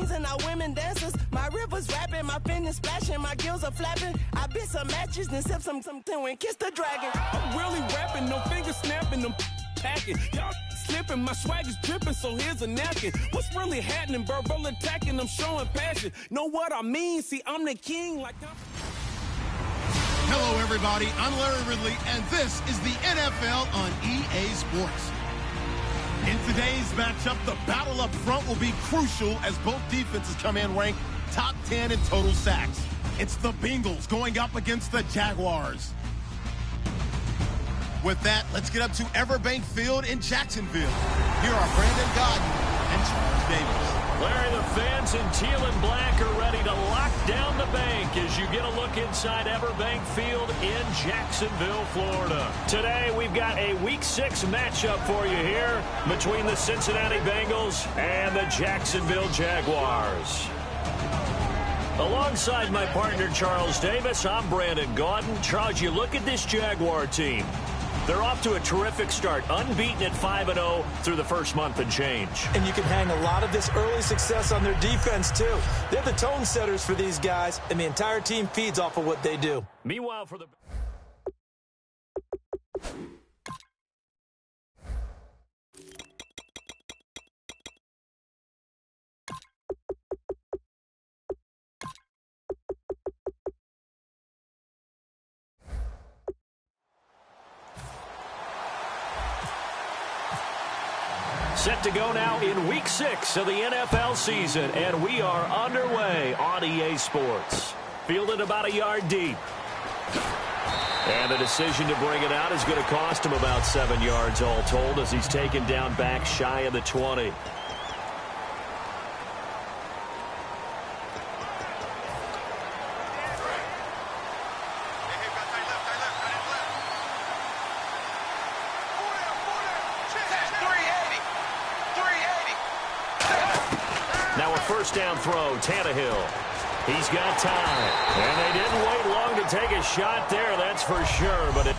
stones and our women dancers. My rivers rapping, my finish splashing, my gills are flapping. I bit some matches, then sip something and kiss the dragon. I'm really rapping, no fingers snapping, them packing. Y'all slipping, my swag is dripping, so here's a napkin. What's really happening? Verbal attacking, I'm showing passion. Know what I mean? See, I'm the king like I'm... Hello, everybody. I'm Larry Ridley, and this is the NFL on EA Sports. In today's matchup, the battle up front will be crucial as both defenses come in ranked top 10 in total sacks. It's the Bengals going up against the Jaguars. With that, let's get up to Everbank Field in Jacksonville. Here are Brandon Godden and Charles Davis. Larry, the fans in teal and black are ready to lock down the bank as you get a look inside Everbank Field in Jacksonville, Florida. Today, we've got a Week 6 matchup for you here between the Cincinnati Bengals and the Jacksonville Jaguars. Alongside my partner, Charles Davis, I'm Brandon Gaudin. Charles, you look at this Jaguar team. They're off to a terrific start, unbeaten at 5-0 through the first month and change. And you can hang a lot of this early success on their defense, too. They're the tone setters for these guys, and the entire team feeds off of what they do. Meanwhile, for the... Set to go now in Week 6 of the NFL season, and we are underway on EA Sports. Fielded about a yard deep. And the decision to bring it out is going to cost him about 7 yards all told as he's taken down back shy of the 20. First down throw, Tannehill. He's got time. And they didn't wait long to take a shot there, that's for sure. But it...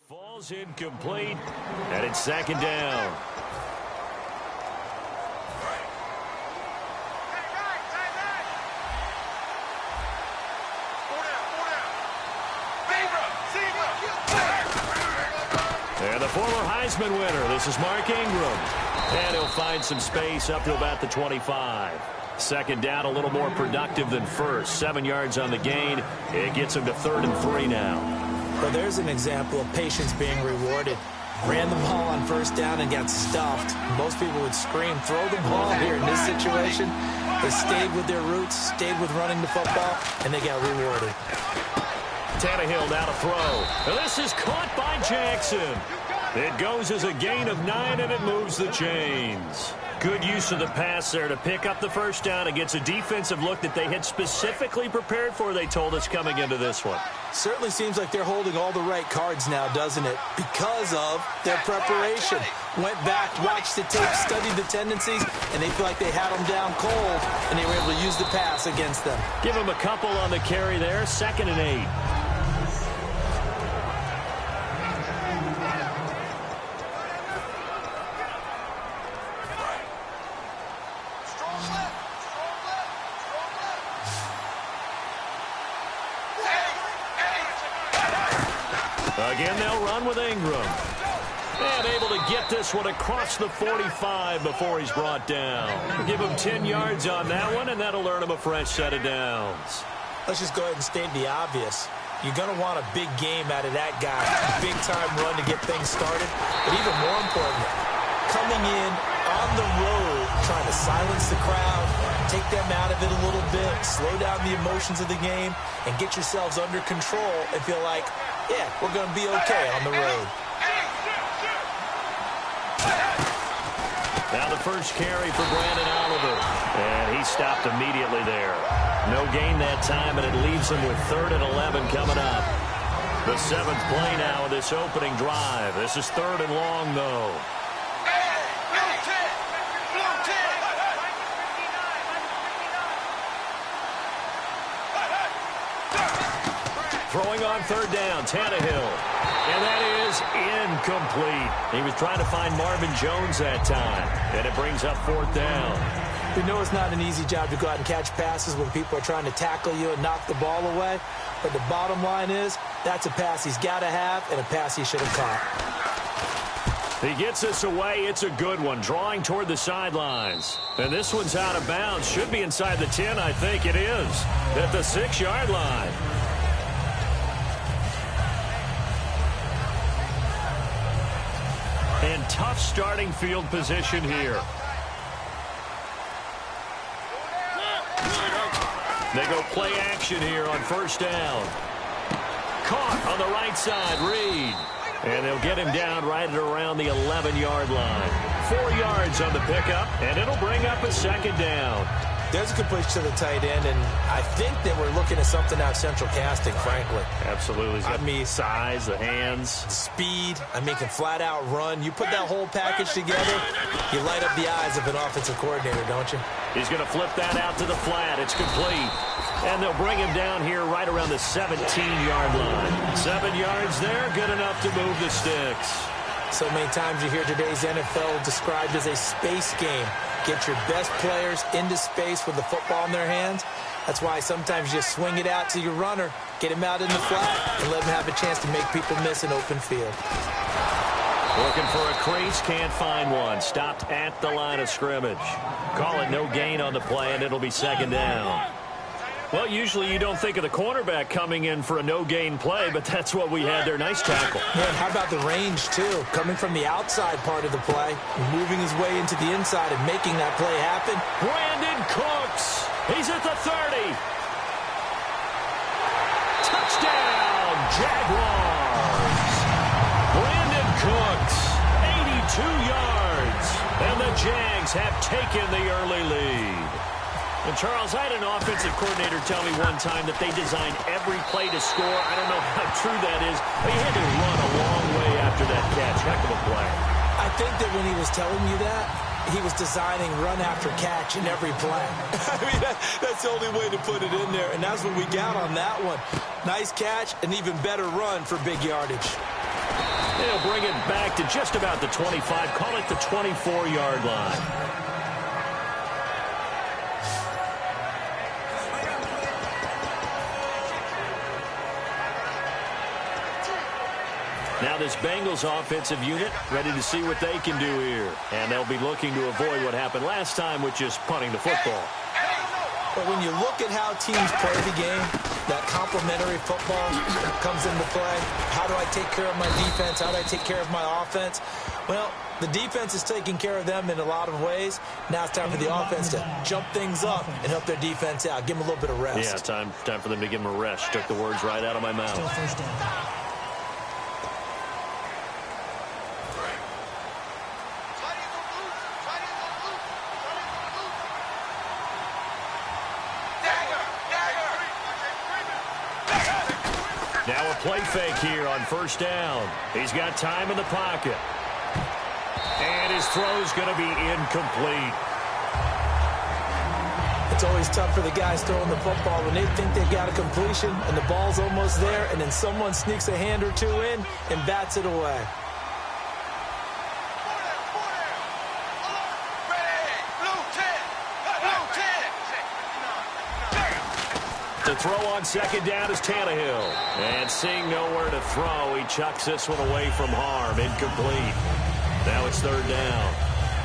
Falls incomplete, and it's second down. And the former Heisman winner, this is Mark Ingram. And he'll find some space up to about the 25. Second down, a little more productive than first. 7 yards on the gain. It gets him to 3rd and 3 now. Well, there's an example of patience being rewarded. Ran the ball on first down and got stuffed. Most people would scream, throw the ball here in this situation. They stayed with their roots, stayed with running the football, and they got rewarded. Tannehill now to throw. Now this is caught by Jackson. It goes as a gain of 9, and it moves the chains. Good use of the pass there to pick up the first down against a defensive look that they had specifically prepared for, they told us, coming into this one. Certainly seems like they're holding all the right cards now, doesn't it? Because of their preparation. Went back, watched the tape, studied the tendencies, and they feel like they had them down cold, and they were able to use the pass against them. Give them a couple on the carry there, 2nd and 8. Again, they'll run with Ingram. And able to get this one across the 45 before he's brought down. Give him 10 yards on that one, and that'll earn him a fresh set of downs. Let's just go ahead and state the obvious. You're going to want a big game out of that guy. A big-time run to get things started. But even more important, coming in on the road, trying to silence the crowd, take them out of it a little bit, slow down the emotions of the game, and get yourselves under control and feel like, yeah, we're going to be okay on the road. Now the first carry for Brandon Oliver. And he stopped immediately there. No gain that time, and it leaves him with 3rd and 11 coming up. The 7th play now of this opening drive. This is 3rd and long, though. Throwing on 3rd down, Tannehill. And that is incomplete. He was trying to find Marvin Jones that time. And it brings up 4th down. We know it's not an easy job to go out and catch passes when people are trying to tackle you and knock the ball away. But the bottom line is, that's a pass he's got to have and a pass he should have caught. He gets this away. It's a good one, drawing toward the sidelines. And this one's out of bounds. Should be inside the 10, I think it is, at the 6-yard line. And tough starting field position here. They go play action here on 1st down. Caught on the right side, Reed. And they'll get him down right at around the 11-yard line. 4 yards on the pickup, and it'll bring up a 2nd down. There's a completion to the tight end, and I think that we're looking at something out of central casting, frankly. Absolutely. He's got size, the hands. Speed. Can flat out run. You put that whole package together, you light up the eyes of an offensive coordinator, don't you? He's going to flip that out to the flat. It's complete. And they'll bring him down here right around the 17-yard line. 7 yards there, good enough to move the sticks. So many times you hear today's NFL described as a space game. Get your best players into space with the football in their hands. That's why sometimes you just swing it out to your runner, get him out in the flat, and let him have a chance to make people miss an open field. Looking for a crease, can't find one. Stopped at the line of scrimmage. Call it no gain on the play, and it'll be 2nd down. Well, usually you don't think of the cornerback coming in for a no-gain play, but that's what we had there. Nice tackle. Yeah, and how about the range, too? Coming from the outside part of the play, moving his way into the inside and making that play happen. Brandon Cooks. He's at the 30. Touchdown, Jaguars. Brandon Cooks, 82 yards. And the Jags have taken the early lead. And, Charles, I had an offensive coordinator tell me one time that they design every play to score. I don't know how true that is, but he had to run a long way after that catch. Heck of a play. I think that when he was telling you that, he was designing run after catch in every play. That's the only way to put it in there, and that's what we got on that one. Nice catch, an even better run for big yardage. They'll bring it back to just about the 25, call it the 24-yard line. Now this Bengals offensive unit ready to see what they can do here. And they'll be looking to avoid what happened last time, which is punting the football. But when you look at how teams play the game, that complementary football comes into play. How do I take care of my defense? How do I take care of my offense? Well, the defense is taking care of them in a lot of ways. Now it's time for the offense to jump things up and help their defense out. Give them a little bit of rest. Yeah, time for them to give them a rest. Took the words right out of my mouth. Now a play fake here on 1st down. He's got time in the pocket. And his throw's going to be incomplete. It's always tough for the guys throwing the football when they think they've got a completion and the ball's almost there, and then someone sneaks a hand or two in and bats it away. The throw on 2nd down is Tannehill. And seeing nowhere to throw, he chucks this one away from harm. Incomplete. Now it's 3rd down.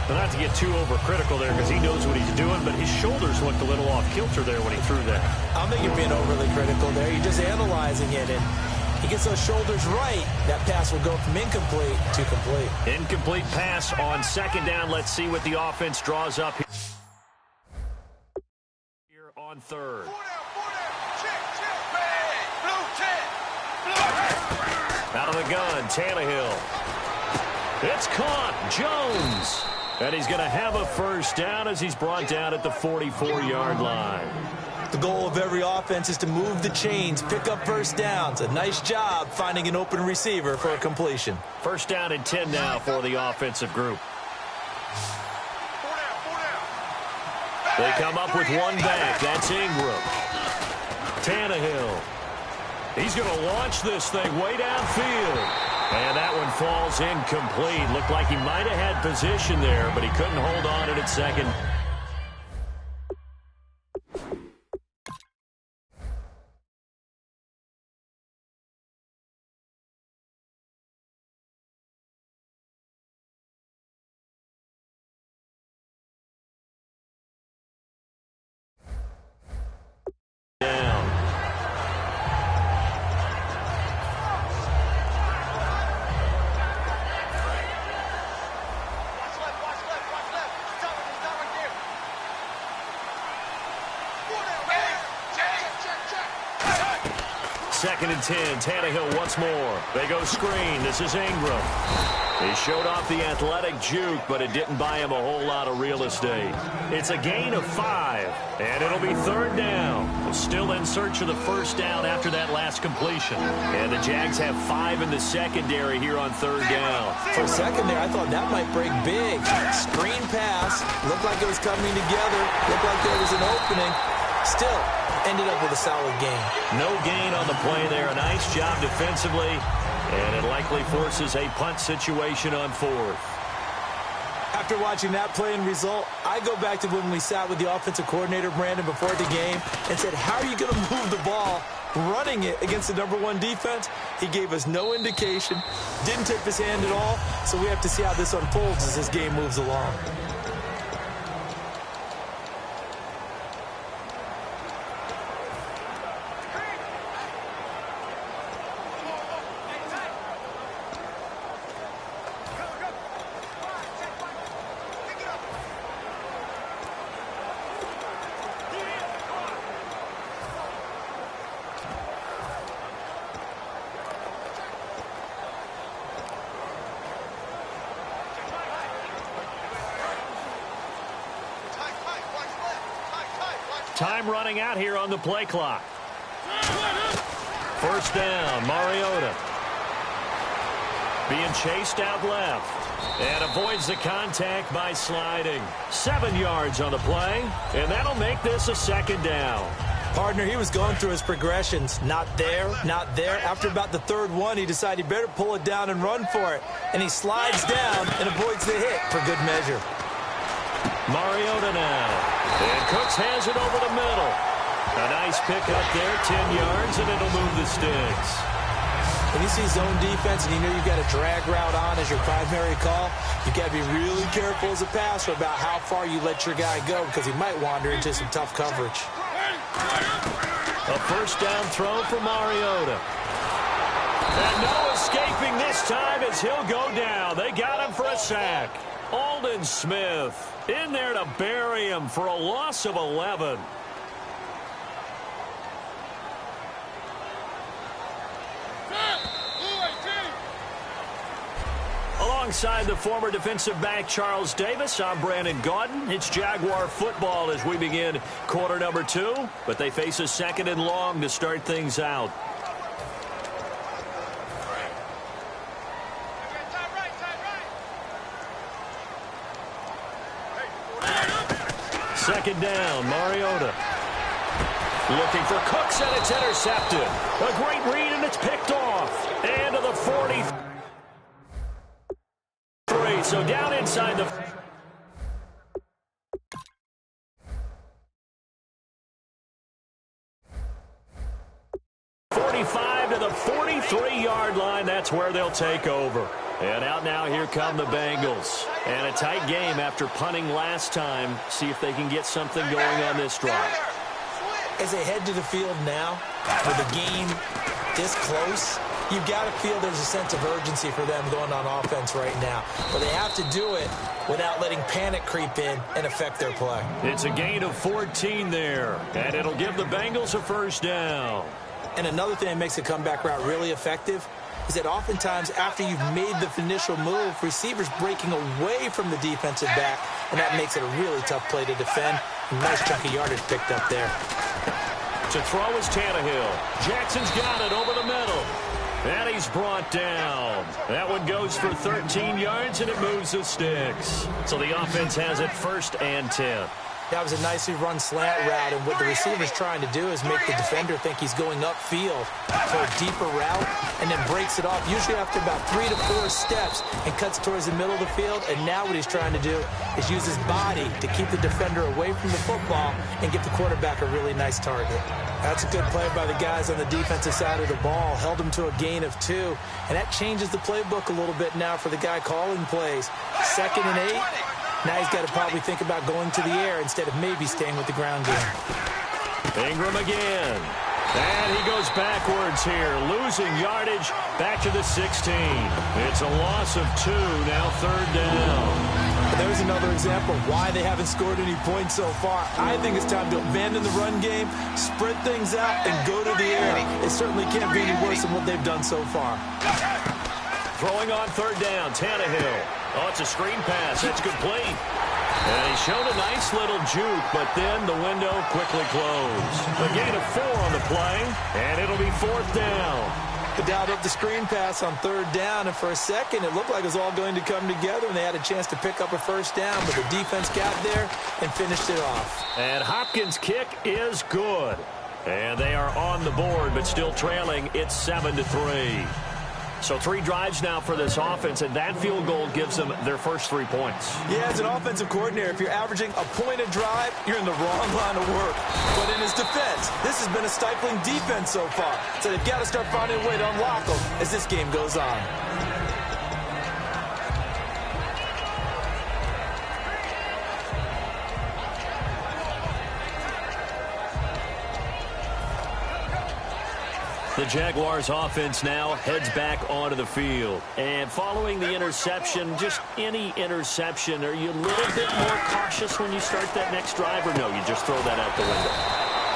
Well, not to get too overcritical there because he knows what he's doing, but his shoulders looked a little off kilter there when he threw that. I don't think you're being overly critical there. You're just analyzing it, and he gets those shoulders right. That pass will go from incomplete to complete. Incomplete pass on 2nd down. Let's see what the offense draws up here. on third. Out of the gun, Tannehill. It's caught. Jones. And he's going to have a first down as he's brought down at the 44-yard line. The goal of every offense is to move the chains, pick up first downs. A nice job finding an open receiver for a completion. First down and 10 now for the offensive group. They come up with one back. That's Ingram. Tannehill. He's going to launch this thing way downfield. And that one falls incomplete. Looked like he might have had position there, but he couldn't hold on it at second. Second and 10. Tannehill once more. They go screen. This is Ingram. He showed off the athletic juke, but it didn't buy him a whole lot of real estate. It's a gain of 5, and it'll be third down. Still in search of the first down after that last completion. And the Jags have 5 in the secondary here on third down. For a second there, I thought that might break big. Screen pass. Looked like it was coming together. Looked like there was an opening. Still ended up with a solid gain. No gain on the play there. A nice job defensively, and it likely forces a punt situation on fourth. After watching that play and result, I go back to when we sat with the offensive coordinator, Brandon, before the game and said, how are you going to move the ball running it against the #1 defense? He gave us no indication, didn't tip his hand at all, so we have to see how this unfolds as this game moves along. Time running out here on the play clock. First down, Mariota. Being chased out left. And avoids the contact by sliding. 7 yards on the play. And that'll make this a second down. Partner, he was going through his progressions. Not there, not there. After about the third one, he decided he better pull it down and run for it. And he slides down and avoids the hit for good measure. Mariota now. And Cooks has it over the middle. A nice pick up there, 10 yards, and it'll move the sticks. When you see zone defense and you know you've got a drag route on as your primary call, you've got to be really careful as a passer about how far you let your guy go because he might wander into some tough coverage. A first down throw for Mariota. And no escaping this time as he'll go down. They got him for a sack. Aldon Smith in there to bury him for a loss of 11. Alongside the former defensive back Charles Davis, I'm Brandon Gaudin. It's Jaguar football as we begin quarter number 2, but they face a second and long to start things out. Second down, Mariota. Looking for Cooks, and it's intercepted. A great read, and it's picked off. And to the 43. So down inside the 45 to the 43-yard line. That's where they'll take over. And out now, here come the Bengals. And a tight game after punting last time. See if they can get something going on this drive. As they head to the field now, with the game this close, You've got to feel there's a sense of urgency for them going on offense right now. But they have to do it without letting panic creep in and affect their play. It's a gain of 14 there, and it'll give the Bengals a first down. And another thing that makes a comeback route really effective is that oftentimes after you've made the initial move, receivers breaking away from the defensive back, and that makes it a really tough play to defend. Nice chunk of yardage picked up there. To throw is Tannehill. Jackson's got it over the middle. And he's brought down. That one goes for 13 yards, and it moves the sticks. So the offense has it 1st and 10. That was a nicely run slant route, and what the receiver's trying to do is make the defender think he's going upfield for a deeper route, and then breaks it off, usually after about 3 to 4 steps, and cuts towards the middle of the field. And now what he's trying to do is use his body to keep the defender away from the football and give the quarterback a really nice target. That's a good play by the guys on the defensive side of the ball. Held him to a gain of 2, and that changes the playbook a little bit now for the guy calling plays. 2nd and 8. Now he's got to probably think about going to the air instead of maybe staying with the ground game. Ingram again. And he goes backwards here, losing yardage back to the 16. It's a loss of 2, now 3rd down. There's another example of why they haven't scored any points so far. I think it's time to abandon the run game, spread things out, and go to the air. It certainly can't be any worse than what they've done so far. Throwing on 3rd down, Tannehill. Oh, it's a screen pass. It's complete. And he showed a nice little juke, but then the window quickly closed. A gain of 4 on the play, and it'll be 4th down. They dialed up the screen pass on 3rd down, and for a second it looked like it was all going to come together, and they had a chance to pick up a 1st down, but the defense got there and finished it off. And Hopkins' kick is good. And they are on the board, but still trailing. It's 7-3. So 3 drives now for this offense, and that field goal gives them their first 3 points. Yeah, as an offensive coordinator, if you're averaging a point a drive, you're in the wrong line of work. But in his defense, this has been a stifling defense so far. So they've got to start finding a way to unlock them as this game goes on. The Jaguars offense now heads back onto the field. And following the interception, just any interception, are you a little bit more cautious when you start that next drive, or no, you just throw that out the window?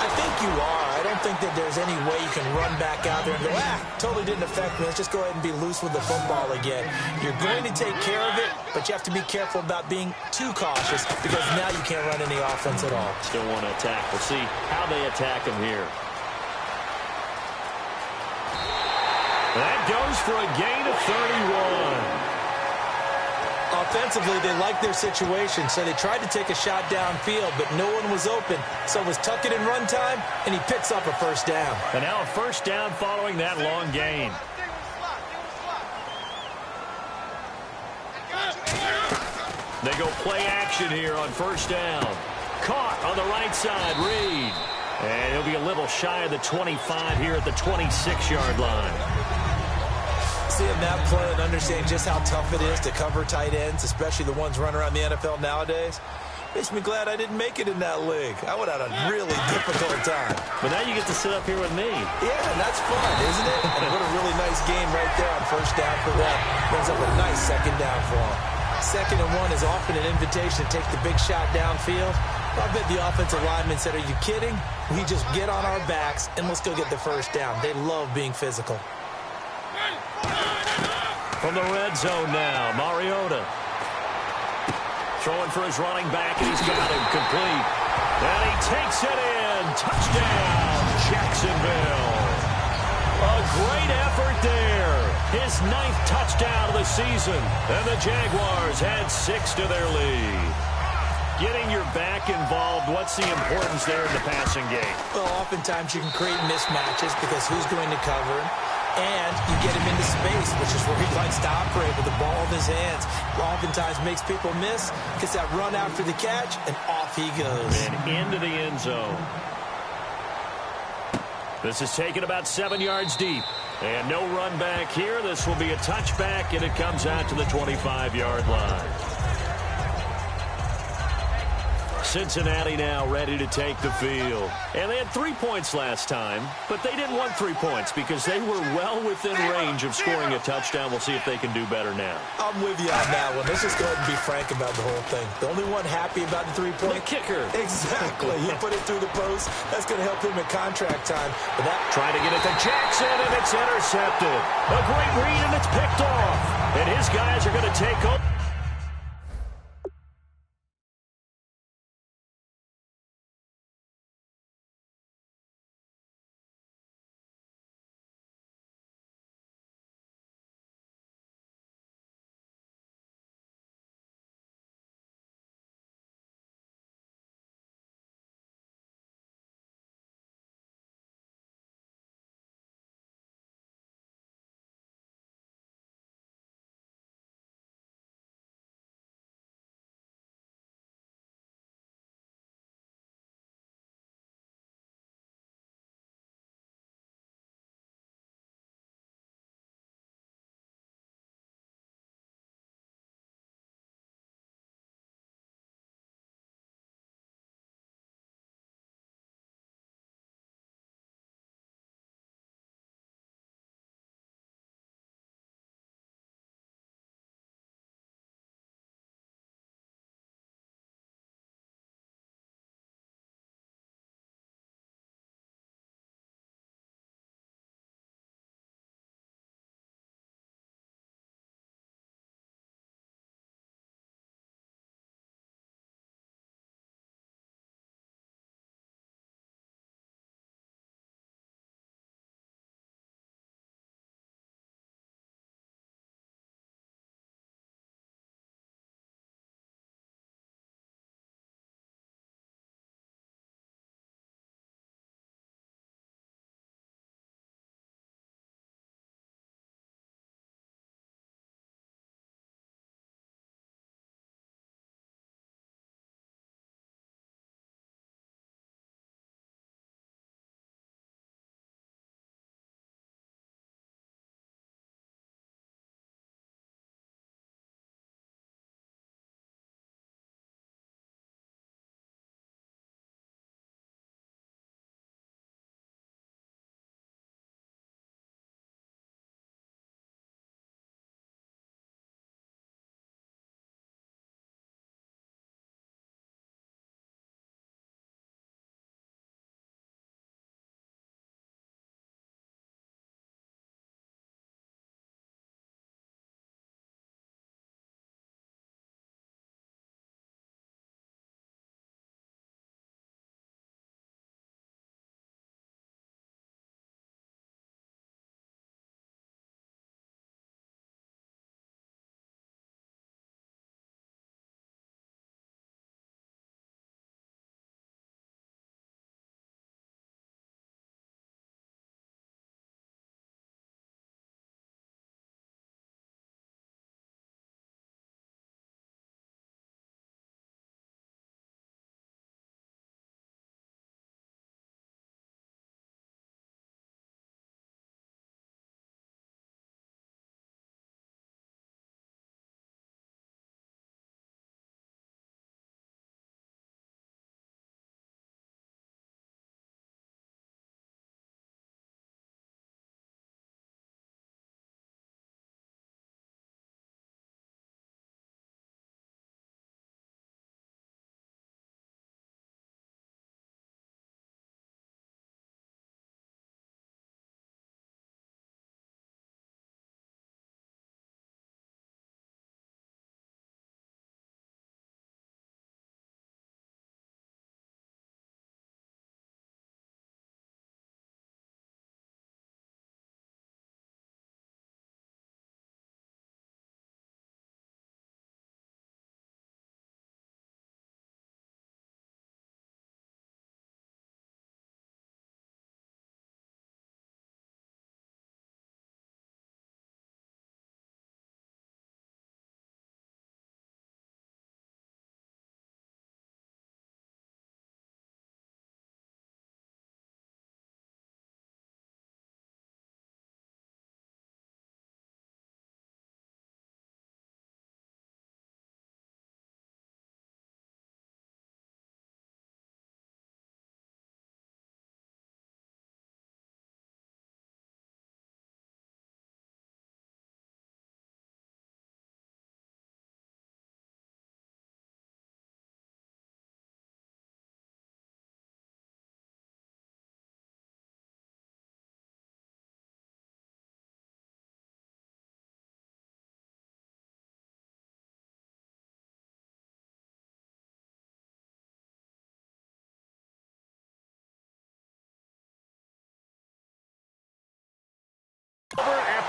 I think you are. I don't think that there's any way you can run back out there and go, totally didn't affect me. Let's just go ahead and be loose with the football again. You're going to take care of it, but you have to be careful about being too cautious because now you can't run any offense at all. Still want to attack. We'll see how they attack him here. That goes for a gain of 31. Offensively, they like their situation, so they tried to take a shot downfield, but no one was open. So it was tuck it in run time, and he picks up a 1st down. And now a 1st down following that long gain. They go play action here on 1st down. Caught on the right side, Reed. And he'll be a little shy of the 25 here at the 26-yard line. Seeing that play and understanding just how tough it is to cover tight ends, especially the ones running around the NFL nowadays, makes me glad I didn't make it in that league. I would have had a really difficult time. But now you get to sit up here with me. Yeah, and that's fun, isn't it? And what a really nice game right there on 1st down for them. Brings up a nice 2nd down for them. 2nd and 1 is often an invitation to take the big shot downfield. I bet the offensive lineman said, are you kidding? We just get on our backs and let's go get the 1st down. They love being physical. From the red zone now, Mariota. Throwing for his running back, and he's got him complete. And he takes it in. Touchdown, Jacksonville. A great effort there. His 9th touchdown of the season. And the Jaguars had 6 to their lead. Getting your back involved, what's the importance there in the passing game? Well, oftentimes you can create mismatches because who's going to cover him? And you get him into space, which is where he likes to operate with the ball in his hands. Oftentimes makes people miss, gets that run after the catch, and off he goes. And into the end zone. This is taken about 7 yards deep. And no run back here. This will be a touchback, and it comes out to the 25-yard line. Cincinnati now ready to take the field. And they had 3 points last time, but they didn't want 3 points because they were well within range of scoring a touchdown. We'll see if they can do better now. I'm with you on that one. Let's just go ahead and be frank about the whole thing. The only one happy about the three-point. The kicker. Exactly. He put it through the post. That's going to help him in contract time. But that trying to get it to Jackson, and it's intercepted. A great read, and it's picked off. And his guys are going to take over.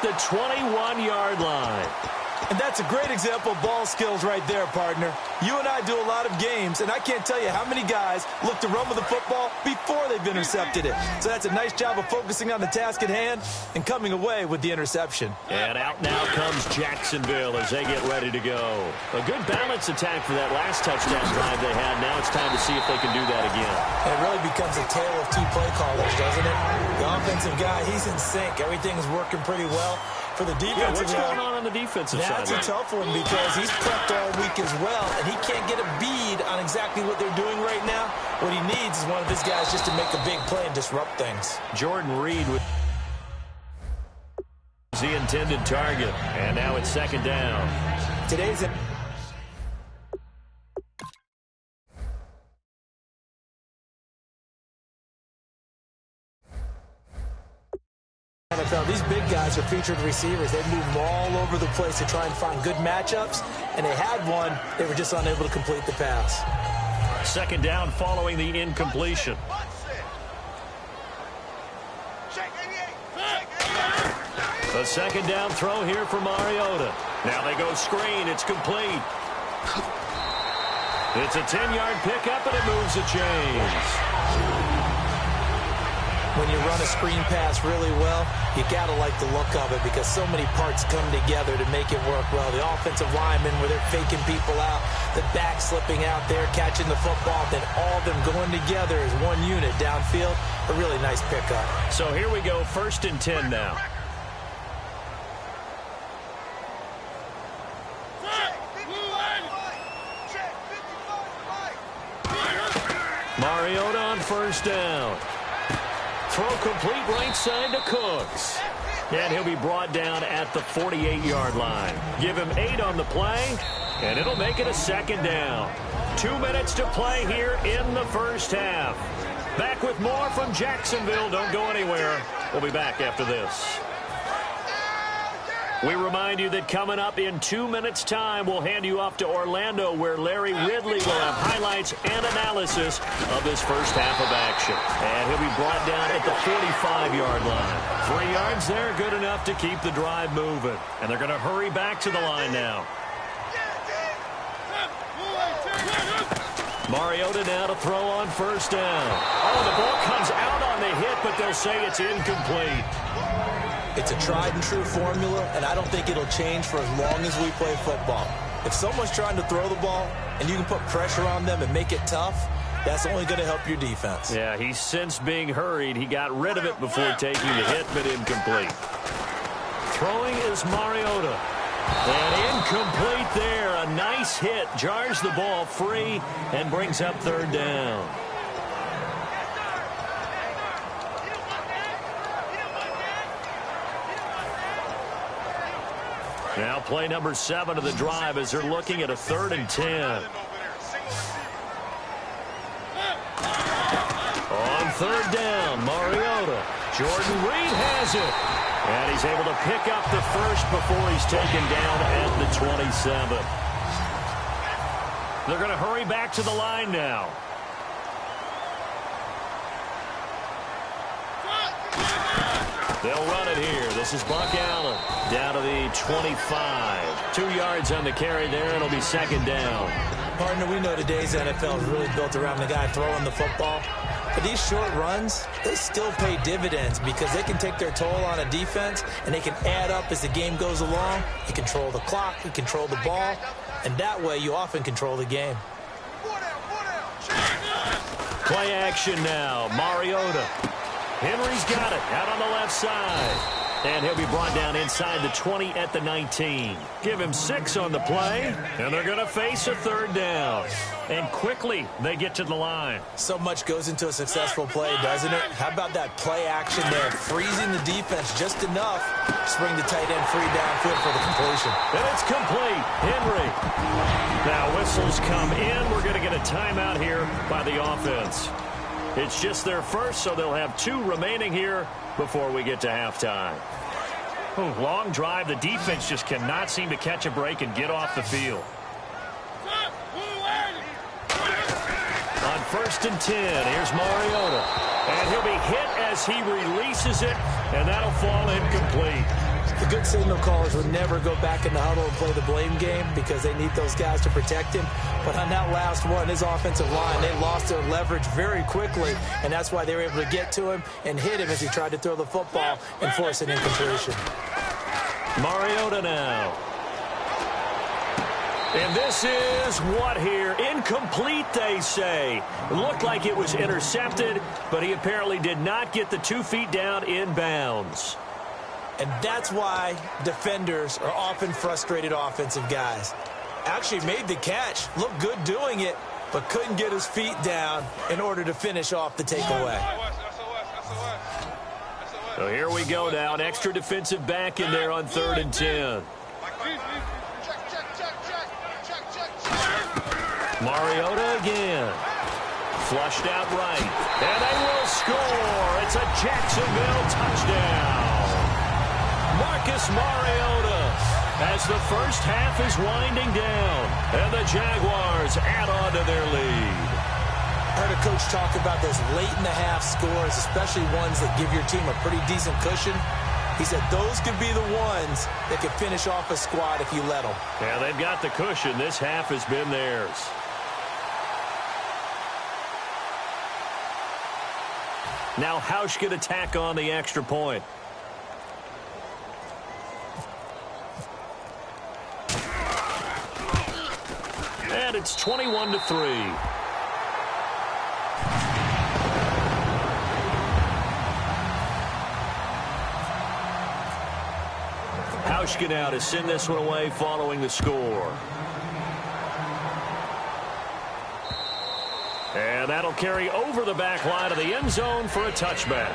the 21-yard line. And that's a great example of ball skills right there, partner. You and I do a lot of games, and I can't tell you how many guys look to run with the football before they've intercepted it. So that's a nice job of focusing on the task at hand and coming away with the interception. And out now comes Jacksonville as they get ready to go. A good balance attack for that last touchdown drive they had. Now it's time to see if they can do that again. It really becomes a tale of two play callers, doesn't it? The offensive guy, he's in sync. Everything's working pretty well. For the defensive what's going on the defensive side? That's a tough one because he's prepped all week as well, and he can't get a bead on exactly what they're doing right now. What he needs is one of his guys just to make a big play and disrupt things. Jordan Reed was the intended target, and now it's second down. Today's NFL, these big guys are featured receivers. They move all over the place to try and find good matchups, and they had one. They were just unable to complete the pass. Second down following the incompletion. A second down throw here for Mariota. Now they go screen. It's complete. It's a 10-yard pickup, and it moves the chains. When you run a screen pass really well, you got to like the look of it because so many parts come together to make it work well. The offensive linemen, where they're faking people out, the back slipping out there, catching the football, then all of them going together as one unit downfield. A really nice pickup. So here we go, 1st and 10 now. Mariota on 1st down. Throw complete right side to Cooks. And he'll be brought down at the 48-yard line. Give him 8 on the play, and it'll make it a second down. 2 minutes to play here in the first half. Back with more from Jacksonville. Don't go anywhere. We'll be back after this. We remind you that coming up in 2 minutes' time, we'll hand you off to Orlando, where Larry Ridley will have highlights and analysis of this first half of action. And he'll be brought down at the 45-yard line. 3 yards there, good enough to keep the drive moving. And they're going to hurry back to the line now. Mariota now to throw on 1st down. Oh, the ball comes out on the hit, but they'll say it's incomplete. It's a tried-and-true formula, and I don't think it'll change for as long as we play football. If someone's trying to throw the ball and you can put pressure on them and make it tough, that's only going to help your defense. Yeah, he's since being hurried. He got rid of it before taking the hit, but incomplete. Throwing is Mariota. And incomplete there. A nice hit. Jars the ball free and brings up 3rd down. Now play number 7 of the drive as they're looking at a 3rd and 10. On 3rd down, Mariota. Jordan Reed has it. And he's able to pick up the first before he's taken down at the 27. They're going to hurry back to the line now. They'll run it here. This is Buck Allen down to the 25. 2 yards on the carry there, and it'll be 2nd down. Partner, we know today's NFL is really built around the guy throwing the football. But these short runs, they still pay dividends because they can take their toll on a defense, and they can add up as the game goes along. You control the clock, you control the ball, and that way you often control the game. Play action now. Mariota. Henry's got it out on the left side. And he'll be brought down inside the 20 at the 19. Give him 6 on the play, and they're going to face a 3rd down. And quickly, they get to the line. So much goes into a successful play, doesn't it? How about that play action there? Freezing the defense just enough to bring the tight end free downfield for the completion. And it's complete. Henry. Now whistles come in. We're going to get a timeout here by the offense. It's just their first, so they'll have 2 remaining here before we get to halftime. Ooh, long drive. The defense just cannot seem to catch a break and get off the field. On 1st and 10, here's Mariota. And he'll be hit as he releases it And that'll fall incomplete. The good signal callers would never go back in the huddle and play the blame game because they need those guys to protect him. But on that last one, his offensive line, they lost their leverage very quickly, and that's why they were able to get to him and hit him as he tried to throw the football and force an incompletion. Mariota now. And this is what here? Incomplete, they say. It looked like it was intercepted, but he apparently did not get the 2 feet down in bounds. And that's why defenders are often frustrated offensive guys. Actually made the catch, looked good doing it, but couldn't get his feet down in order to finish off the takeaway. So here we go now. An extra defensive back in there on 3rd and 10. Mariota again. Flushed out right. And they will score. It's a Jacksonville touchdown. Marcus Mariota as the first half is winding down. And the Jaguars add on to their lead. I heard a coach talk about those late-in-the-half scores, especially ones that give your team a pretty decent cushion. He said those could be the ones that could finish off a squad if you let them. Yeah, they've got the cushion. This half has been theirs. Now Hausch can attack on the extra point. And it's 21-3. Hauschka now to send this one away following the score. And that'll carry over the back line of the end zone for a touchback.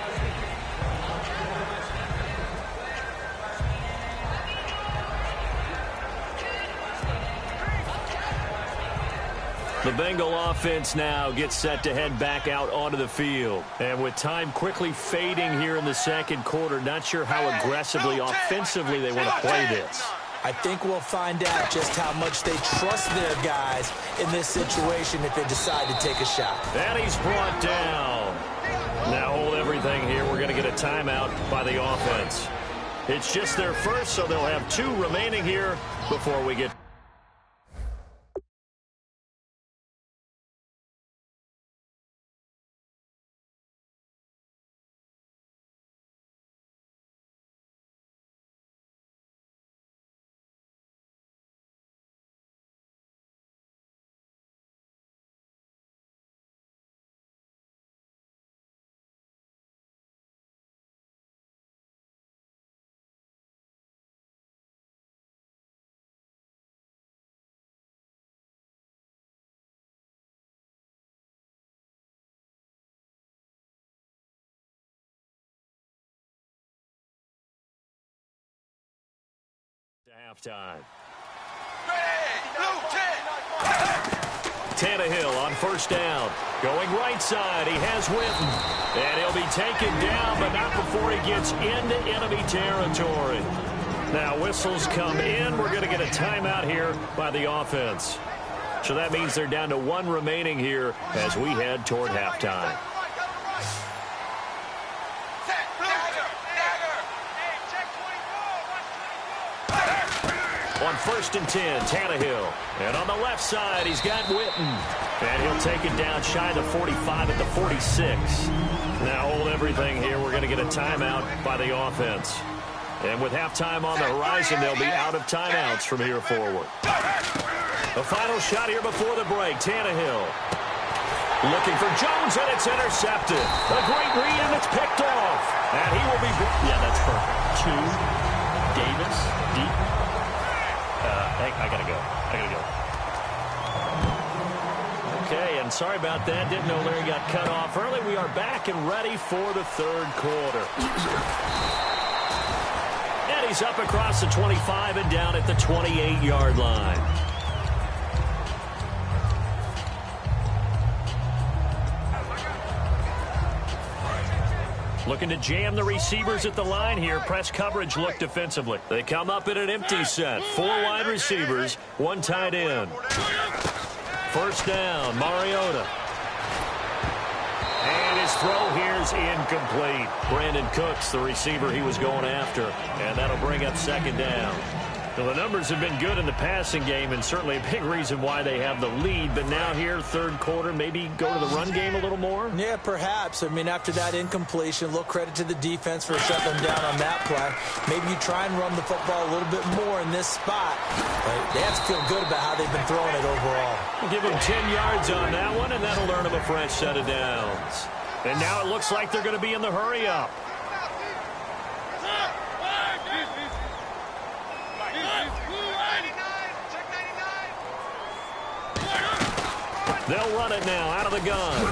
The Bengal offense now gets set to head back out onto the field. And with time quickly fading here in the second quarter, not sure how aggressively, offensively they want to play this. I think we'll find out just how much they trust their guys in this situation if they decide to take a shot. And he's brought down. Now hold everything here. We're going to get a timeout by the offense. It's just their first, so they'll have 2 remaining here before we get... halftime. Tannehill on first down. Going right side. He has Witten. And he'll be taken down, but not before he gets into enemy territory. Now whistles come in. We're going to get a timeout here by the offense. So that means they're down to 1 remaining here as we head toward halftime. On 1st and 10, Tannehill. And on the left side, he's got Witten. And he'll take it down shy of the 45 at the 46. Now hold everything here. We're going to get a timeout by the offense. And with halftime on the horizon, they'll be out of timeouts from here forward. The final shot here before the break, Tannehill. Looking for Jones, and it's intercepted. A great read, and it's picked off. And he will be... Yeah, that's perfect. 2, Davis, deep. I gotta go. Okay, and sorry about that. Didn't know Larry got cut off early. We are back and ready for the 3rd quarter. And he's up across the 25 and down at the 28-yard line. Looking to jam the receivers at the line here. Press coverage look defensively. They come up in an empty set. 4 wide receivers, 1 tight end. First down, Mariota. And his throw here's incomplete. Brandon Cooks, the receiver he was going after. And that'll bring up second down. Well, the numbers have been good in the passing game, and certainly a big reason why they have the lead. But now here, third quarter, maybe go to the run game a little more? Yeah, perhaps. I mean, after that incompletion, a little credit to the defense for shutting them down on that play. Maybe you try and run the football a little bit more in this spot. But they have to feel good about how they've been throwing it overall. We'll give them 10 yards on that one, and that'll earn them a fresh set of downs. And now it looks like they're going to be in the hurry-up. They'll run it now out of the gun.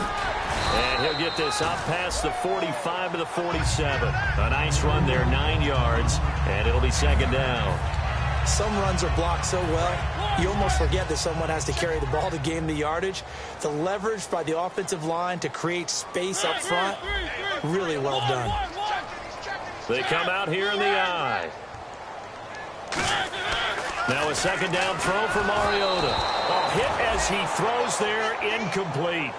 And he'll get this up past the 45 to the 47. A nice run there, 9 yards, and it'll be second down. Some runs are blocked so well, you almost forget that someone has to carry the ball to gain the yardage. The leverage by the offensive line to create space up front, really well done. They come out here in the eye. Now a second down throw for Mariota. A hit as he throws there, incomplete.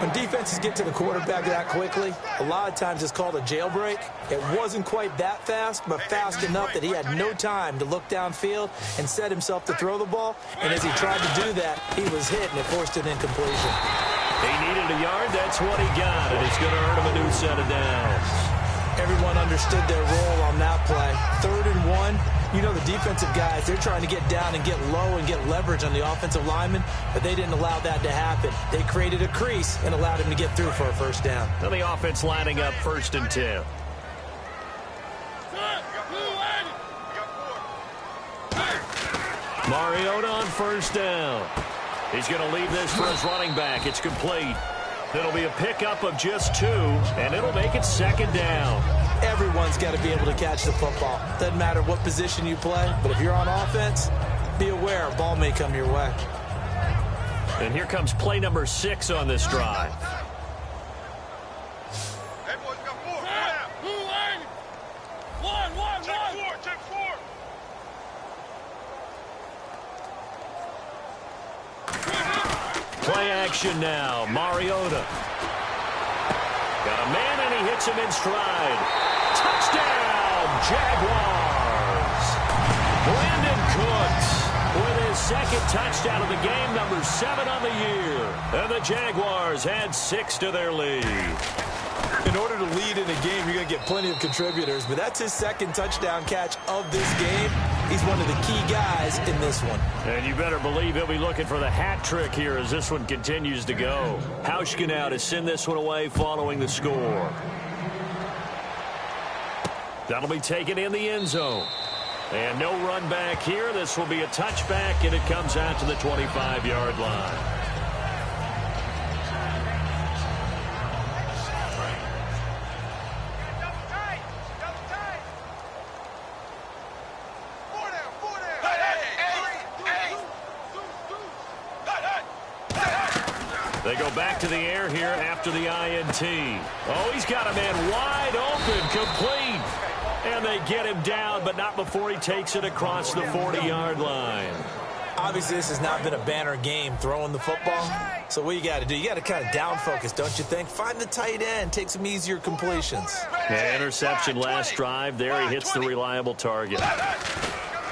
When defenses get to the quarterback that quickly, a lot of times it's called a jailbreak. It wasn't quite that fast, but fast enough that he had no time to look downfield and set himself to throw the ball. And as he tried to do that, he was hit, and it forced an incompletion. He needed a yard. That's what he got, and it's going to earn him a new set of downs. Everyone understood their role on that play. 3rd and 1. You know, the defensive guys, they're trying to get down and get low and get leverage on the offensive lineman, but they didn't allow that to happen. They created a crease and allowed him to get through for a first down. Now the offense lining up 1st and 10. Mariota on 1st down. He's going to leave this for his running back. It's complete. It'll be a pickup of just 2, and it'll make it second down. Everyone's got to be able to catch the football. Doesn't matter what position you play, but if you're on offense, be aware a ball may come your way. And here comes play number 6 on this drive. Hey, boys, we got 4. One. Check 4. Play action now. Mariota. Got a man, and he hits him in stride. Touchdown, Jaguars. Brandon Cooks with his 2nd touchdown of the game, number 7 on the year. And the Jaguars add 6 to their lead. In order to lead in a game, you're going to get plenty of contributors, but that's his 2nd touchdown catch of this game. He's one of the key guys in this one. And you better believe he'll be looking for the hat trick here as this one continues to go. Hauschka now to send this one away following the score. That'll be taken in the end zone. And no run back here. This will be a touchback, and it comes out to the 25-yard line. They go back to the air here after the INT. Oh, he's got a man wide open, complete. And they get him down, but not before he takes it across the 40-yard line. Obviously, this has not been a banner game throwing the football. So what you got to do, you got to kind of down focus, don't you think? Find the tight end, take some easier completions. The interception last drive. There he hits the reliable target.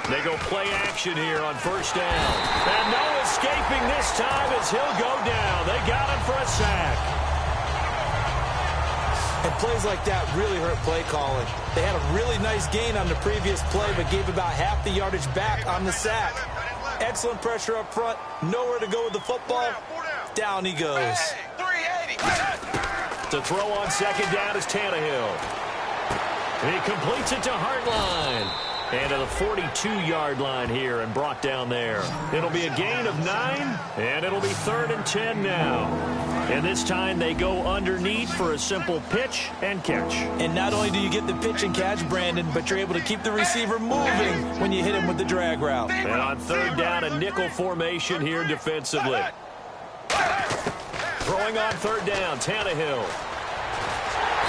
They go play action here on 1st down. And no escaping this time as he'll go down. They got him for a sack. And plays like that really hurt play calling. They had a really nice gain on the previous play, but gave about half the yardage back on the sack. Excellent pressure up front. Nowhere to go with the football. Down he goes. To throw on 2nd down is Tannehill. He completes it to Hartline. And to the 42-yard line here and brought down there. It'll be a gain of 9, and it'll be 3rd and 10 now. And this time they go underneath for a simple pitch and catch. And not only do you get the pitch and catch, Brandon, but you're able to keep the receiver moving when you hit him with the drag route. And on 3rd down, a nickel formation here defensively. Throwing on 3rd down, Tannehill.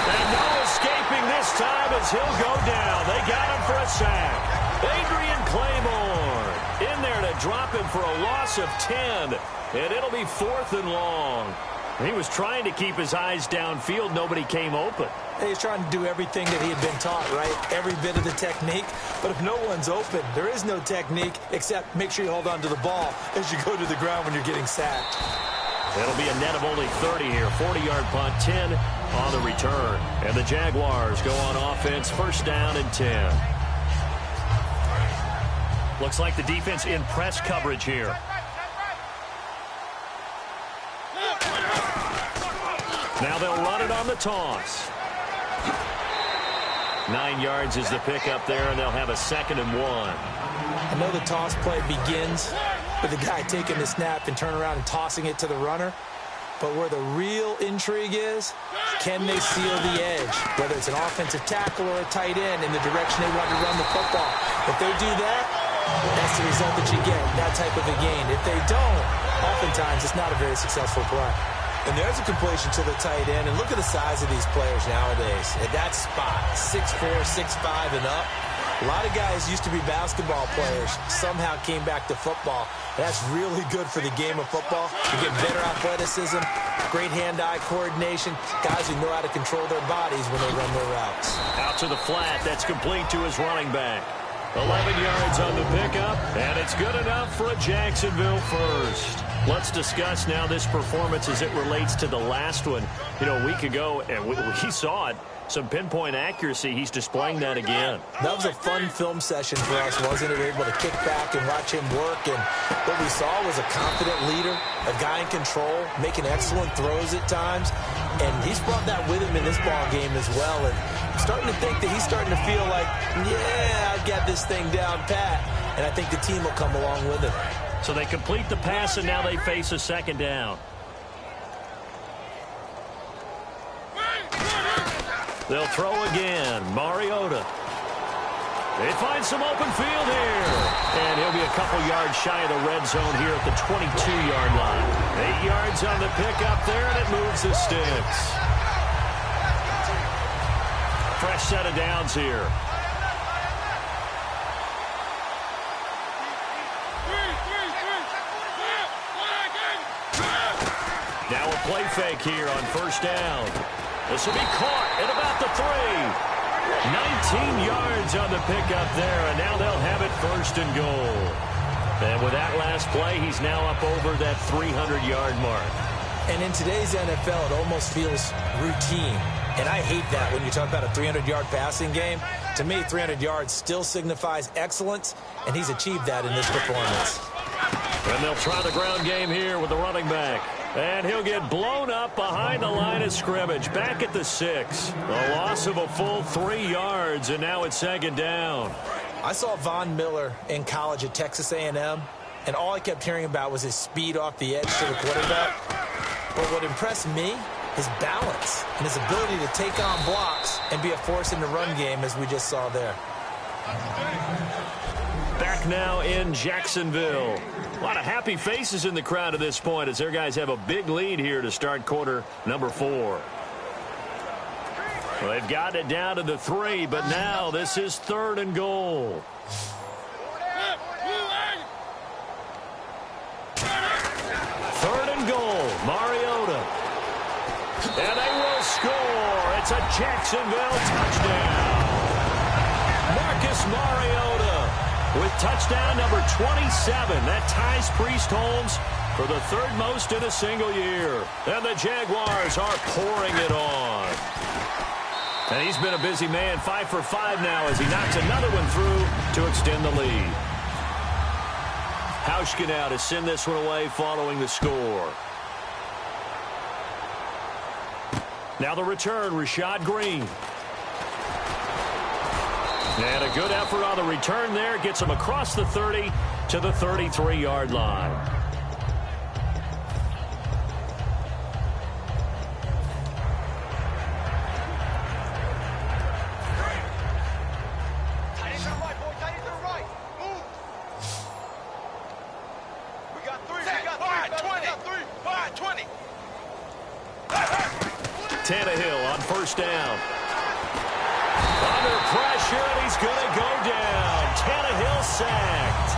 And no escaping this time as he'll go down. They got him for a sack. Adrian Claymore in there to drop him for a loss of 10. And it'll be 4th and long. He was trying to keep his eyes downfield. Nobody came open. He's trying to do everything that he had been taught, right? Every bit of the technique. But if no one's open, there is no technique except make sure you hold on to the ball as you go to the ground when you're getting sacked. It'll be a net of only 30 here. 40-yard punt, 10 on the return. And the Jaguars go on offense, first down and 10. Looks like the defense in press coverage here. Now they'll run it on the toss. 9 yards is the pickup there, and they'll have a 2nd and 1. I know the toss play begins with the guy taking the snap and turning around and tossing it to the runner. But where the real intrigue is, can they seal the edge? Whether it's an offensive tackle or a tight end in the direction they want to run the football. If they do that, that's the result that you get, that type of a gain. If they don't, oftentimes it's not a very successful play. And there's a completion to the tight end. And look at the size of these players nowadays. At that spot, 6'4", 6'5", and up. A lot of guys used to be basketball players, somehow came back to football. That's really good for the game of football. You get better athleticism, great hand-eye coordination, guys who know how to control their bodies when they run their routes. Out to the flat. That's complete to his running back. 11 yards on the pickup, and it's good enough for a Jacksonville first. Let's discuss now this performance as it relates to the last one. You know, a week ago, and we saw it. Some pinpoint accuracy. He's displaying that again. That was a fun film session for us, wasn't it? Able to kick back and watch him work. And what we saw was a confident leader, a guy in control, making excellent throws at times. And he's brought that with him in this ball game as well. And I'm starting to think that he's starting to feel like, yeah, I've got this thing down pat. And I think the team will come along with it. So they complete the pass, and now they face a 2nd down. They'll throw again. Mariota. They find some open field here. And he'll be a couple yards shy of the red zone here at the 22-yard line. 8 yards on the pickup there, and it moves the sticks. Fresh set of downs here. Now a play fake here on first down. This will be caught at about the 3. 19 yards on the pickup there, and now they'll have it 1st and goal. And with that last play, he's now up over that 300-yard mark. And in today's NFL, it almost feels routine. And I hate that when you talk about a 300-yard passing game. To me, 300 yards still signifies excellence, and he's achieved that in this performance. And they'll try the ground game here with the running back. And he'll get blown up behind the line of scrimmage. Back at the 6. A loss of a full 3 yards, and now it's 2nd down. I saw Von Miller in college at Texas A&M, and all I kept hearing about was his speed off the edge to the quarterback. But what impressed me, his balance and his ability to take on blocks and be a force in the run game, as we just saw there. Back now in Jacksonville. A lot of happy faces in the crowd at this point as their guys have a big lead here to start quarter number 4. Well, they've got it down to the 3, but now this is 3rd and goal. 3rd and goal. Mariota. And they will score. It's a Jacksonville touchdown. Marcus Mariota with touchdown number 27. That ties Priest Holmes for the 3rd most in a single year. And the Jaguars are pouring it on. And he's been a busy man, 5 for 5 now as he knocks another one through to extend the lead. Hauschka now to send this one away following the score. Now the return, Rashad Green. And a good effort on the return there. Gets him across the 30 to the 33-yard line. Tannehill on first down. Under pressure, and he's going to go down. Tannehill sacked.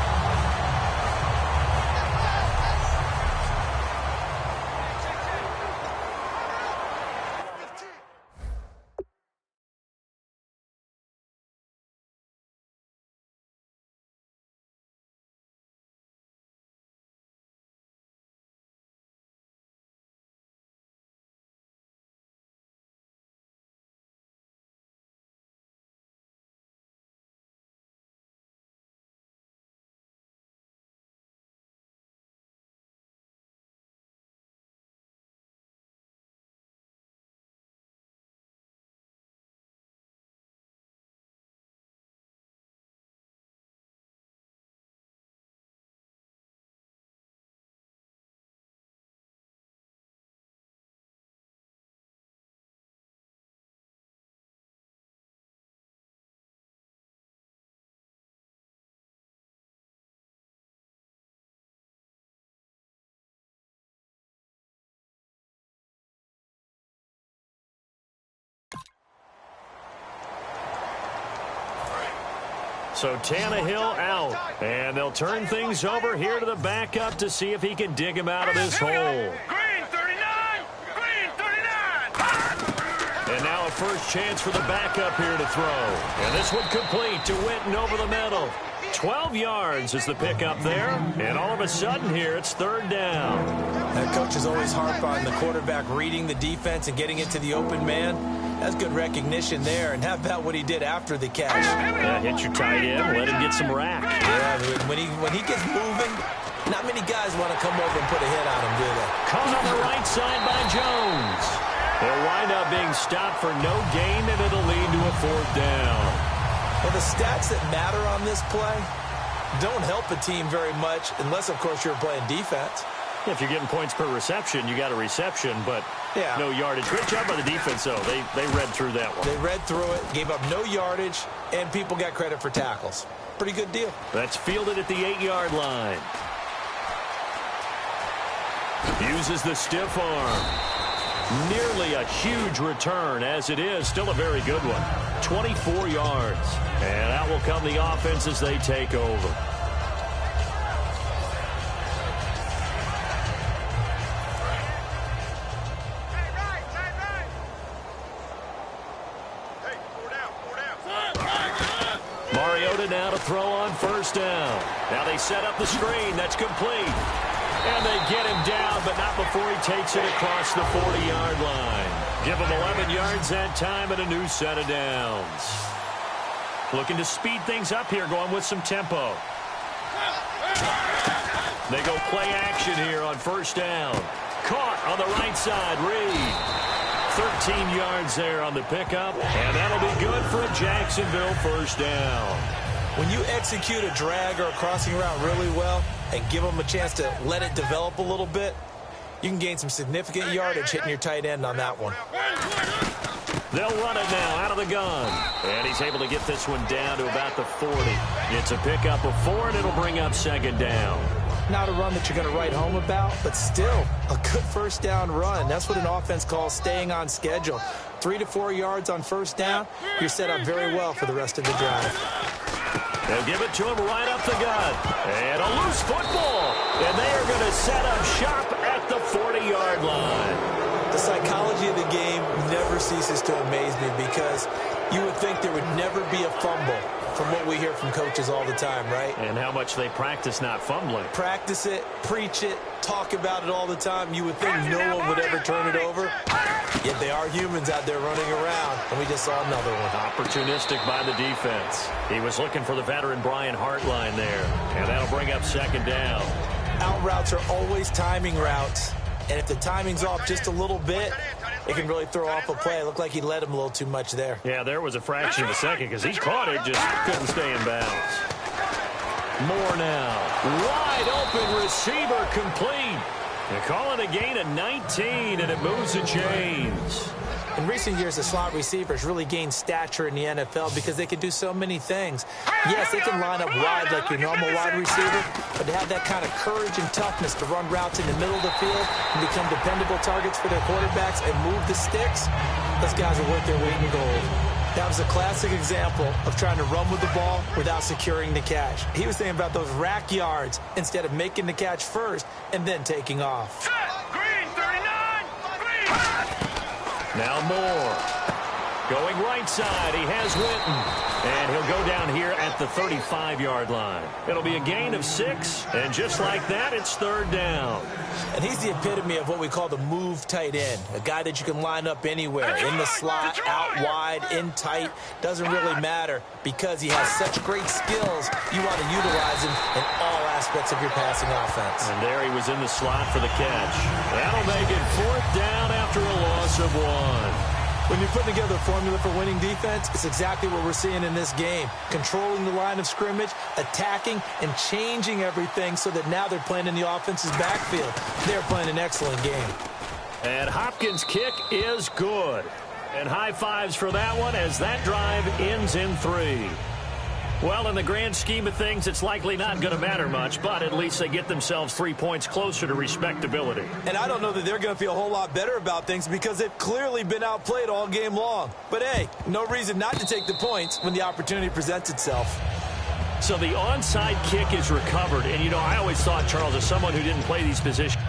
So Tannehill out, and they'll turn things over here to the backup to see if he can dig him out of this hole. Green 39! Green 39! And now a first chance for the backup here to throw. And this one complete to Witten over the middle. 12 yards is the pickup there, and all of a sudden here it's third down. That coach is always harp on the quarterback reading the defense and getting it to the open man. That's good recognition there. And how about what he did after the catch? Yeah, hit your tight end, let him get some rack. Yeah, when he gets moving, not many guys want to come over and put a hit on him, do they? Caught on the right side by Jones. They'll wind up being stopped for no gain, and it'll lead to a fourth down. Well, the stats that matter on this play don't help a team very much unless, of course, you're playing defense. If you're getting points per reception, you got a reception, but no yardage. Great job by the defense, though. They read through that one. They read through it, gave up no yardage, and people got credit for tackles. Pretty good deal. That's fielded at the 8-yard line. Uses the stiff arm. Nearly a huge return, as it is. Still a very good one. 24 yards. And out will come the offense as they take over. Mariota now to throw on first down. Now they set up the screen. That's complete. And they get him down, but not before he takes it across the 40-yard line. Give him 11 yards that time and a new set of downs. Looking to speed things up here, going with some tempo. They go play action here on first down. Caught on the right side, Reed. 13 yards there on the pickup, and that'll be good for a Jacksonville first down. When you execute a drag or a crossing route really well and give them a chance to let it develop a little bit, you can gain some significant yardage hitting your tight end on that one. They'll run it now out of the gun. And he's able to get this one down to about the 40. It's a pickup of 4, and it'll bring up second down. Not a run that you're going to write home about, but still a good first down run. That's what an offense calls staying on schedule. 3 to 4 yards on first down, you're set up very well for the rest of the drive. They'll give it to him right up the gut. And a loose football. And they are going to set up shop at the 40-yard line. The psychology of the game never ceases to amaze me because you would think there would never be a fumble from what we hear from coaches all the time, right? And how much they practice not fumbling. Practice it, preach it, talk about it all the time. You would think no one would ever turn it over. Yet they are humans out there running around, and we just saw another one. Opportunistic by the defense. He was looking for the veteran Brian Hartline there, and that'll bring up second down. Out routes are always timing routes, and if the timing's off just a little bit, it can really throw off a play. It looked like he led him a little too much there. Yeah, there was a fraction of a second because he caught it, just couldn't stay in bounds. Moore now. Wide open receiver complete. They're calling a gain of 19, and it moves the chains. In recent years, the slot receivers really gained stature in the NFL because they can do so many things. Yes, they can line up wide like your normal wide receiver, but to have that kind of courage and toughness to run routes in the middle of the field and become dependable targets for their quarterbacks and move the sticks, those guys are worth their weight in gold. That was a classic example of trying to run with the ball without securing the catch. He was thinking about those rack yards instead of making the catch first and then taking off. Green 39! Green! Now Moore. Going right side, he has Witten. And he'll go down here at the 35-yard line. It'll be a gain of 6, and just like that, it's third down. And he's the epitome of what we call the move tight end, a guy that you can line up anywhere, in the slot, out wide, in tight, doesn't really matter because he has such great skills. You want to utilize him in all aspects of your passing offense. And there he was in the slot for the catch. That'll make it fourth down after a loss of 1. When you're putting together a formula for winning defense, it's exactly what we're seeing in this game. Controlling the line of scrimmage, attacking, and changing everything so that now they're playing in the offense's backfield. They're playing an excellent game. And Hopkins' kick is good. And high fives for that one as that drive ends in 3. Well, in the grand scheme of things, it's likely not going to matter much, but at least they get themselves 3 points closer to respectability. And I don't know that they're going to feel a whole lot better about things because they've clearly been outplayed all game long. But, hey, no reason not to take the points when the opportunity presents itself. So the onside kick is recovered. And, you know, I always thought, Charles, as someone who didn't play these positions,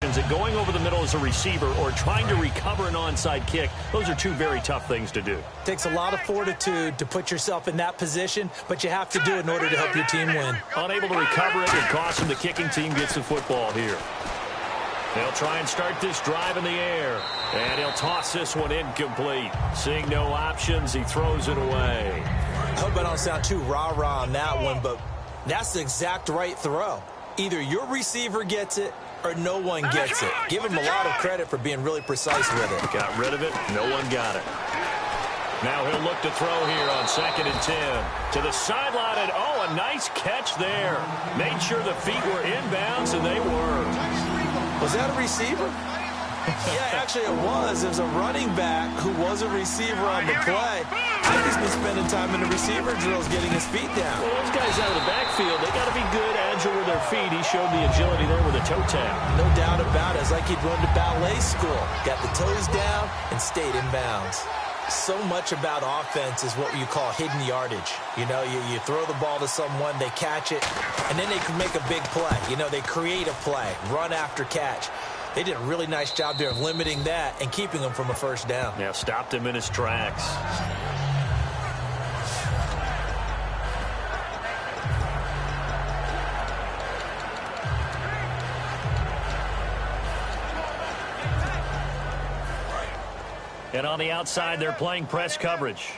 that going over the middle as a receiver or trying to recover an onside kick, those are two very tough things to do. Takes a lot of fortitude to put yourself in that position, but you have to do it in order to help your team win. Unable to recover it, it costs him. The kicking team gets the football here. They'll try and start this drive in the air, and he'll toss this one incomplete. Seeing no options, he throws it away. I hope I don't sound too rah-rah on that one, but that's the exact right throw. Either your receiver gets it or no one gets it. Give him a lot of credit for being really precise with it. Got rid of it. No one got it. Now he'll look to throw here on 2nd and 10. To the sideline, and oh, a nice catch there. Made sure the feet were inbounds, and they were. Was that a receiver? Yeah, actually it was. It was a running back who was a receiver on the play. I think he's been spending time in the receiver drills getting his feet down. Well, those guys out of the backfield, they got to be good, agile with their feet. He showed the agility there with a toe tap. No doubt about it. It's like he'd run to ballet school. Got the toes down and stayed in bounds. So much about offense is what you call hidden yardage. You know, you throw the ball to someone, they catch it, and then they can make a big play. You know, they create a play, run after catch. They did a really nice job there of limiting that and keeping him from a first down. Yeah, stopped him in his tracks. And on the outside, they're playing press coverage.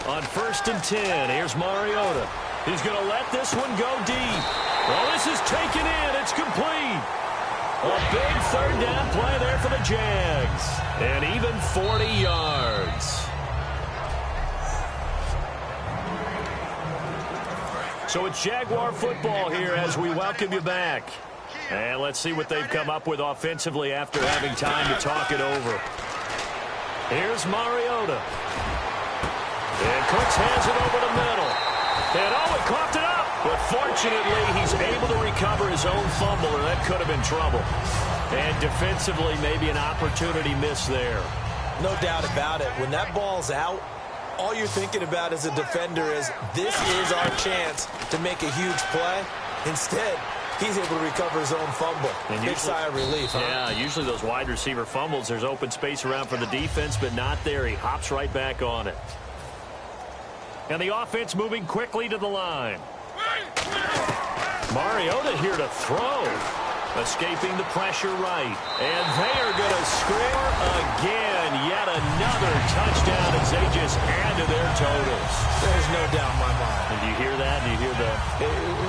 On 1st and 10, here's Mariota. He's going to let this one go deep. Well, this is taken in. It's complete. A big 3rd down play there for the Jags. And even 40 yards. So it's Jaguar football here as we welcome you back. And let's see what they've come up with offensively after having time to talk it over. Here's Mariota. And Cooks has it over the middle. And oh, it coughed it up. But fortunately, he's able to recover his own fumble, or that could have been trouble. And defensively, maybe an opportunity miss there. No doubt about it. When that ball's out, all you're thinking about as a defender is, this is our chance to make a huge play. Instead, he's able to recover his own fumble. And big sigh of relief, huh? Yeah, usually those wide receiver fumbles, there's open space around for the defense, but not there. He hops right back on it. And the offense moving quickly to the line. Mariota here to throw. Escaping the pressure right. And they are going to score again. Yet another touchdown as they just add to their totals. There's no doubt in my mind. And do you hear that? Do you hear the...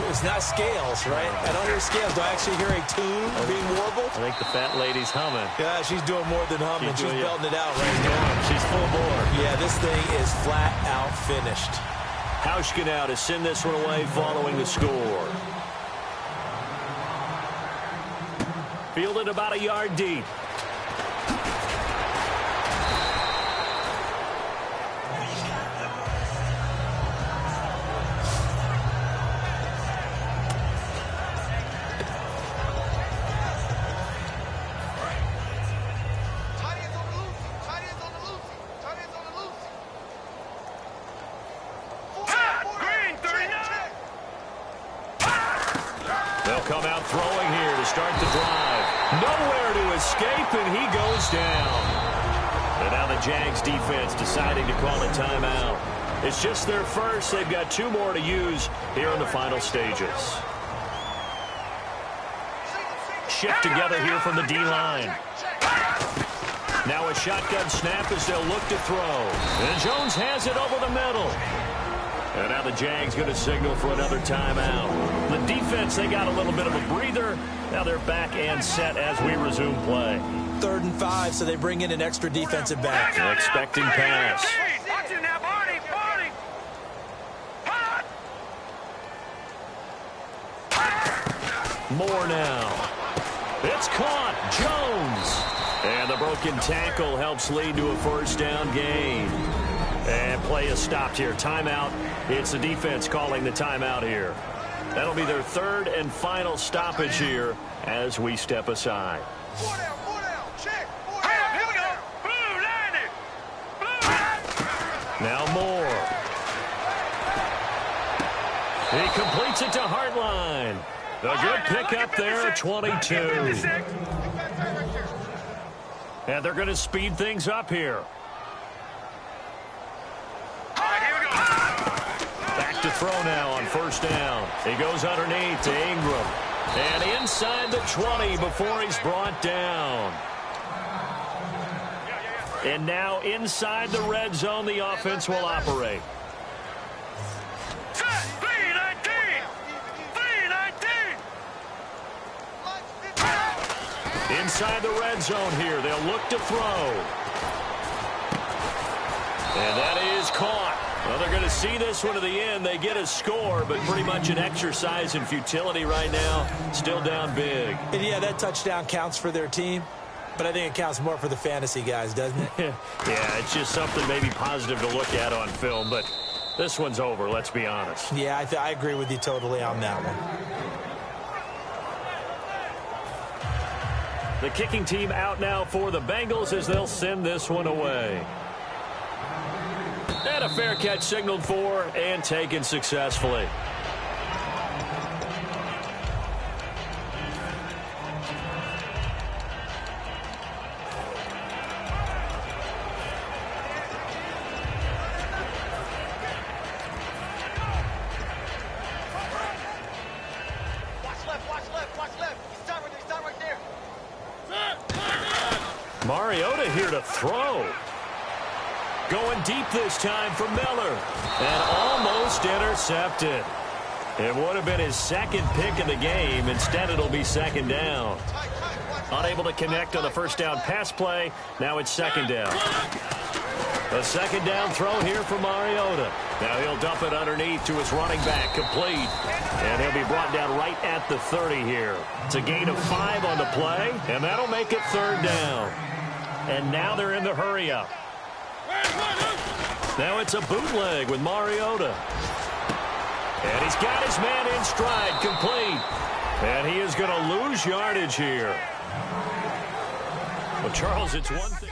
It's not scales, right? I don't hear scales. Do I actually hear a tune being warbled? I think the fat lady's humming. Yeah, she's doing more than humming. She's belting it out right now. She's full bore. Yeah, this thing is flat out finished. Hauschka now to send this one away following the score. Fielded about a yard deep. They'll come out throwing here to start the drive. Nowhere to escape, and he goes down. And now the Jags defense deciding to call a timeout. It's just their first. They've got 2 more to use here in the final stages. Shift together here from the D-line. Now a shotgun snap as they'll look to throw. And Jones has it over the middle. And now the Jags going to signal for another timeout. The defense, they got a little bit of a breather. Now they're back and set as we resume play. 3rd and 5, so they bring in an extra defensive back. Expecting pass. Moore now. It's caught. Jones. And the broken tackle helps lead to a first down gain. And play play is stopped here. Timeout. It's the defense calling the timeout here. That'll be their third and final stoppage here as we step aside. Four down, check. Here we go. Blue, 90. Blue. Now Moore. He completes it to Hartline. A good pickup there at 22. And they're going to speed things up here. Back to throw now on first down. He goes underneath to Ingram. And inside the 20 before he's brought down. And now inside the red zone, the offense will operate. Inside the red zone here, they'll look to throw. And that is caught. Well, they're going to see this one to the end. They get a score, but pretty much an exercise in futility right now. Still down big. And yeah, that touchdown counts for their team, but I think it counts more for the fantasy guys, doesn't it? Yeah, it's just something maybe positive to look at on film, but this one's over, let's be honest. Yeah, I agree with you totally on that one. The kicking team out now for the Bengals as they'll send this one away. And a fair catch signaled for and taken successfully. Mariota here to throw. Going deep this time for Miller. And almost intercepted. It would have been his second pick of the game. Instead, it'll be second down. Unable to connect on the first down pass play. Now it's second down. A second down throw here for Mariota. Now he'll dump it underneath to his running back, complete. And he'll be brought down right at the 30 here. It's a gain of 5 on the play, and that'll make it third down. And now they're in the hurry-up. Now it's a bootleg with Mariota. And he's got his man in stride, complete. And he is going to lose yardage here. Well, Charles, it's one thing.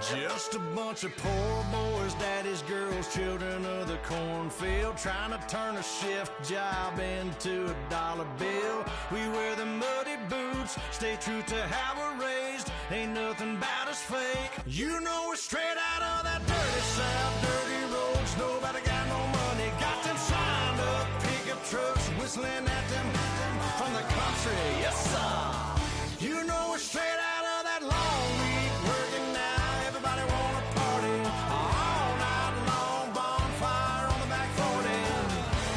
Just a bunch of poor boys, daddy's girls, children of the cornfield, trying to turn a shift job into a dollar bill. We wear the muddy boots, stay true to how we're raised. Ain't nothing about us fake. You know we're straight out of that dirty south, dirty roads. Nobody got no money, got them signed up pickup trucks, whistling at them from the country. Yes, sir. You know we're straight out of that long week working now. Everybody wanna party all night long, bonfire on the back 40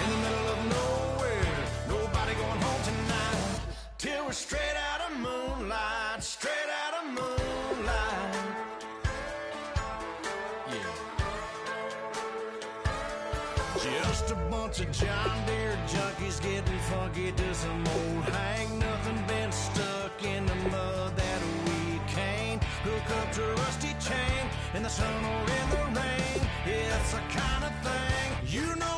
in the middle of nowhere. Nobody going home tonight till we're straight out of moonlight, straight out of moonlight. Yeah. Just a bunch of John Deere junkies getting funky to some old hang. Nothing been stuck in the mud that we can't hook up to a rusty chain in the sun or in the rain. It's the kind of thing you know